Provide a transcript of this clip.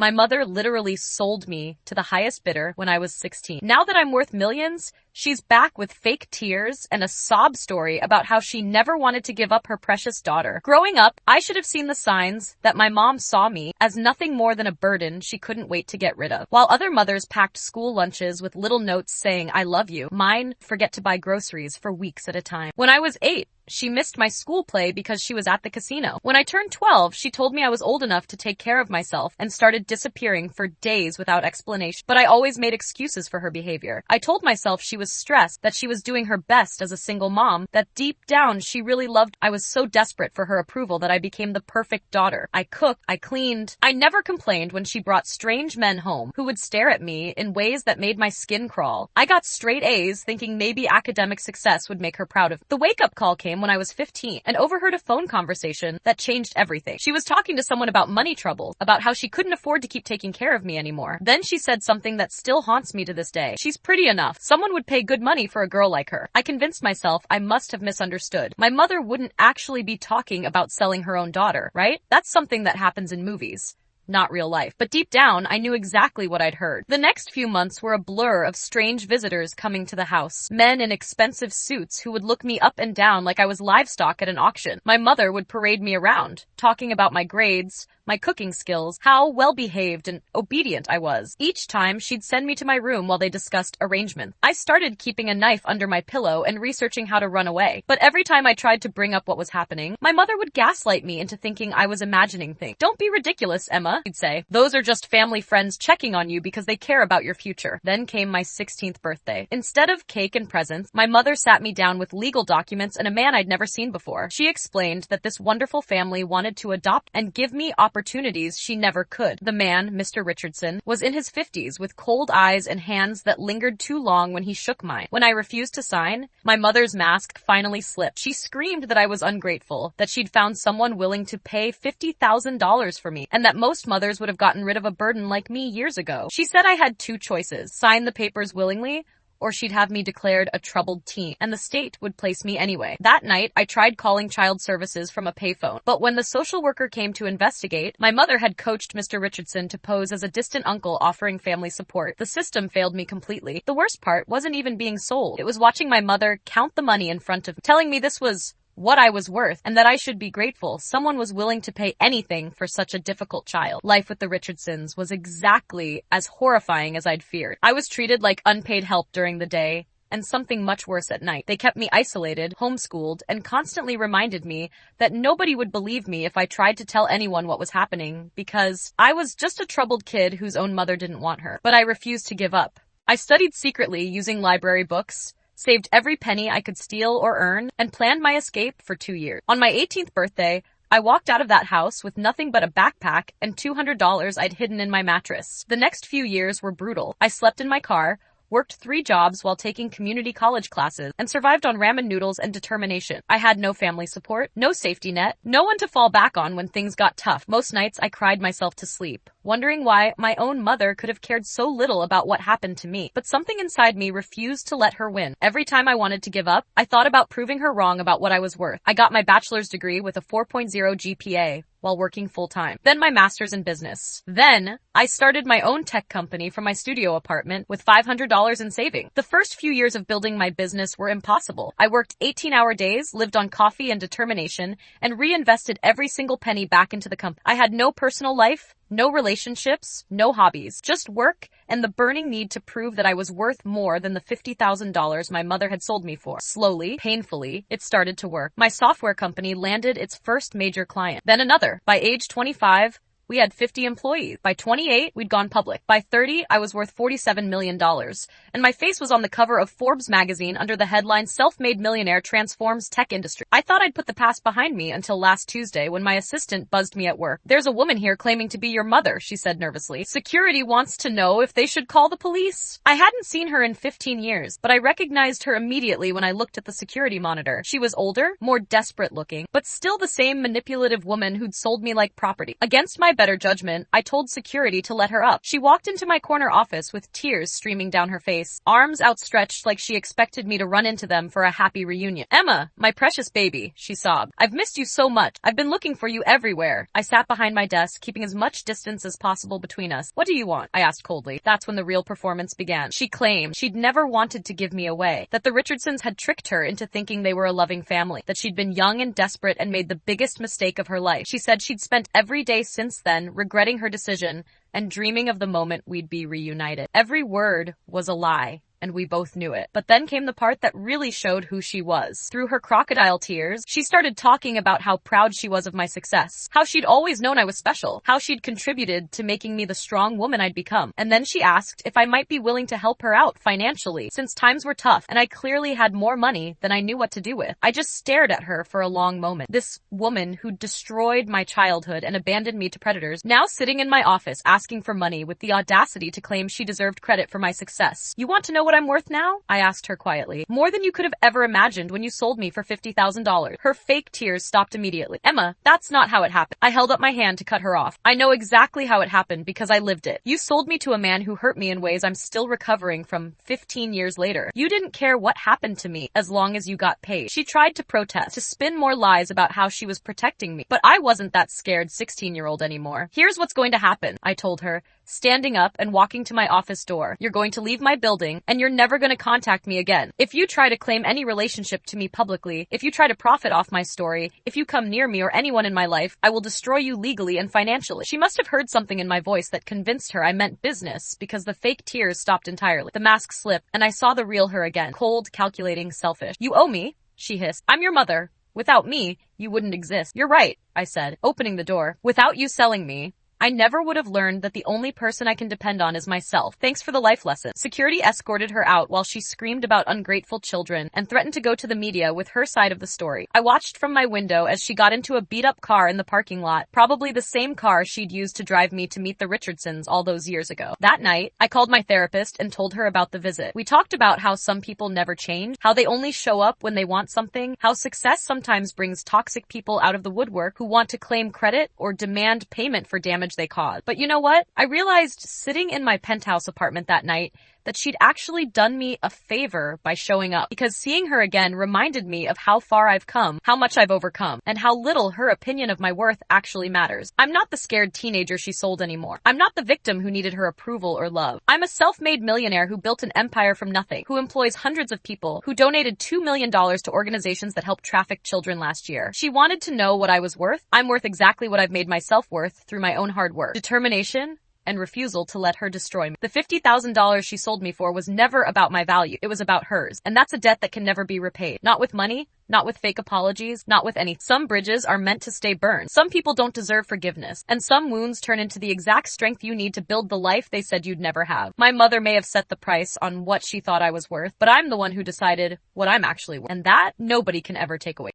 My mother literally sold me to the highest bidder when I was 16. Now that I'm worth millions, she's back with fake tears and a sob story about how she never wanted to give up her precious daughter. Growing up, I should have seen the signs that my mom saw me as nothing more than a burden she couldn't wait to get rid of. While other mothers packed school lunches with little notes saying, "I love you," mine forget to buy groceries for weeks at a time. When I was 8, she missed my school play because she was at the casino. When I turned 12, she told me I was old enough to take care of myself and started disappearing for days without explanation. But I always made excuses for her behavior. I told myself she was stressed, that she was doing her best as a single mom, that deep down she really loved. I was so desperate for her approval that I became the perfect daughter. I cooked, I cleaned. I never complained when she brought strange men home who would stare at me in ways that made my skin crawl. I got straight A's thinking maybe academic success would make her proud of me. The wake-up call came when I was 15 and overheard a phone conversation that changed everything. She was talking to someone about money troubles, about how she couldn't afford to keep taking care of me anymore. Then she said something that still haunts me to this day. "She's pretty enough. Someone would pay good money for a girl like her." I convinced myself I must have misunderstood. My mother wouldn't actually be talking about selling her own daughter, right? That's something that happens in movies, not real life. But deep down, I knew exactly what I'd heard. The next few months were a blur of strange visitors coming to the house. Men in expensive suits who would look me up and down like I was livestock at an auction. My mother would parade me around, talking about my grades, my cooking skills, how well-behaved and obedient I was. Each time, she'd send me to my room while they discussed arrangements. I started keeping a knife under my pillow and researching how to run away. But every time I tried to bring up what was happening, my mother would gaslight me into thinking I was imagining things. "Don't be ridiculous, Emma," she'd say. "Those are just family friends checking on you because they care about your future." Then came my 16th birthday. Instead of cake and presents, my mother sat me down with legal documents and a man I'd never seen before. She explained that this wonderful family wanted to adopt and give me opportunities she never could. The man, Mr. Richardson, was in his 50s with cold eyes and hands that lingered too long when he shook mine. When I refused to sign, my mother's mask finally slipped. She screamed that I was ungrateful, that she'd found someone willing to pay $50,000 for me, and that most mothers would have gotten rid of a burden like me years ago. She said I had two choices: sign the papers willingly, or she'd have me declared a troubled teen, and the state would place me anyway. That night, I tried calling child services from a payphone, but when the social worker came to investigate, my mother had coached Mr. Richardson to pose as a distant uncle offering family support. The system failed me completely. The worst part wasn't even being sold. It was watching my mother count the money in front of me, telling me this was what I was worth, and that I should be grateful someone was willing to pay anything for such a difficult child. Life with the Richardsons was exactly as horrifying as I'd feared. I was treated like unpaid help during the day, and something much worse at night. They kept me isolated, homeschooled, and constantly reminded me that nobody would believe me if I tried to tell anyone what was happening, because I was just a troubled kid whose own mother didn't want her. But I refused to give up. I studied secretly using library books, saved every penny I could steal or earn, and planned my escape for 2 years. On my 18th birthday, I walked out of that house with nothing but a backpack and $200 I'd hidden in my mattress. The next few years were brutal. I slept in my car, worked 3 jobs while taking community college classes, and survived on ramen noodles and determination. I had no family support, no safety net, no one to fall back on when things got tough. Most nights I cried myself to sleep, wondering why my own mother could have cared so little about what happened to me. But something inside me refused to let her win. Every time I wanted to give up, I thought about proving her wrong about what I was worth. I got my bachelor's degree with a 4.0 GPA while working full-time. Then my master's in business. Then I started my own tech company from my studio apartment with $500 in savings. The first few years of building my business were impossible. I worked 18-hour days, lived on coffee and determination, and reinvested every single penny back into the company. I had no personal life, no relationships, no hobbies, just work and the burning need to prove that I was worth more than the $50,000 my mother had sold me for. Slowly, painfully, it started to work. My software company landed its first major client, then another. By age 25, we had 50 employees. By 28, we'd gone public. By 30, I was worth $47 million. And my face was on the cover of Forbes magazine under the headline, "Self-Made Millionaire Transforms Tech Industry." I thought I'd put the past behind me until last Tuesday when my assistant buzzed me at work. "There's a woman here claiming to be your mother," she said nervously. "Security wants to know if they should call the police." I hadn't seen her in 15 years, but I recognized her immediately when I looked at the security monitor. She was older, more desperate looking, but still the same manipulative woman who'd sold me like property. Against my better judgment, I told security to let her up. She walked into my corner office with tears streaming down her face, arms outstretched like she expected me to run into them for a happy reunion. "Emma, my precious baby," she sobbed. "I've missed you so much. I've been looking for you everywhere." I sat behind my desk, keeping as much distance as possible between us. "What do you want?" I asked coldly. That's when the real performance began. She claimed she'd never wanted to give me away, that the Richardsons had tricked her into thinking they were a loving family, that she'd been young and desperate and made the biggest mistake of her life. She said she'd spent every day since then regretting her decision and dreaming of the moment we'd be reunited. Every word was a lie, and we both knew it. But then came the part that really showed who she was. Through her crocodile tears, she started talking about how proud she was of my success, how she'd always known I was special, how she'd contributed to making me the strong woman I'd become. And then she asked if I might be willing to help her out financially, since times were tough and I clearly had more money than I knew what to do with. I just stared at her for a long moment. This woman who destroyed my childhood and abandoned me to predators, now sitting in my office asking for money with the audacity to claim she deserved credit for my success. "You want to know what I'm worth now?" I asked her quietly. "More than you could have ever imagined when you sold me for $50,000. Her fake tears stopped immediately. "Emma, that's not how it happened." I held up my hand to cut her off. "I know exactly how it happened because I lived it. You sold me to a man who hurt me in ways I'm still recovering from 15 years later. You didn't care what happened to me as long as you got paid." She tried to protest, to spin more lies about how she was protecting me, but I wasn't that scared 16-year-old anymore. "Here's what's going to happen," I told her, standing up and walking to my office door. "You're going to leave my building, and you're never going to contact me again. If you try to claim any relationship to me publicly, if you try to profit off my story, if you come near me or anyone in my life, I will destroy you legally and financially." She must have heard something in my voice that convinced her I meant business, because the fake tears stopped entirely. The mask slipped, and I saw the real her again. Cold, calculating, selfish. "You owe me," she hissed. "I'm your mother. Without me, you wouldn't exist." "You're right," I said, opening the door. "Without you selling me, I never would have learned that the only person I can depend on is myself. Thanks for the life lesson." Security escorted her out while she screamed about ungrateful children and threatened to go to the media with her side of the story. I watched from my window as she got into a beat-up car in the parking lot, probably the same car she'd used to drive me to meet the Richardsons all those years ago. That night, I called my therapist and told her about the visit. We talked about how some people never change, how they only show up when they want something, how success sometimes brings toxic people out of the woodwork who want to claim credit or demand payment for damage they caused. But you know what? I realized sitting in my penthouse apartment that night that she'd actually done me a favor by showing up, because seeing her again reminded me of how far I've come, how much I've overcome, and how little her opinion of my worth actually matters. I'm not the scared teenager she sold anymore. I'm not the victim who needed her approval or love. I'm a self-made millionaire who built an empire from nothing, who employs hundreds of people, who donated $2 million to organizations that help traffic children last year. She wanted to know what I was worth. I'm worth exactly what I've made myself worth through my own hard work, determination, and refusal to let her destroy me. The $50,000 she sold me for was never about my value. It was about hers. And that's a debt that can never be repaid. Not with money, not with fake apologies, not with any. Some bridges are meant to stay burned. Some people don't deserve forgiveness. And some wounds turn into the exact strength you need to build the life they said you'd never have. My mother may have set the price on what she thought I was worth, but I'm the one who decided what I'm actually worth. And that nobody can ever take away.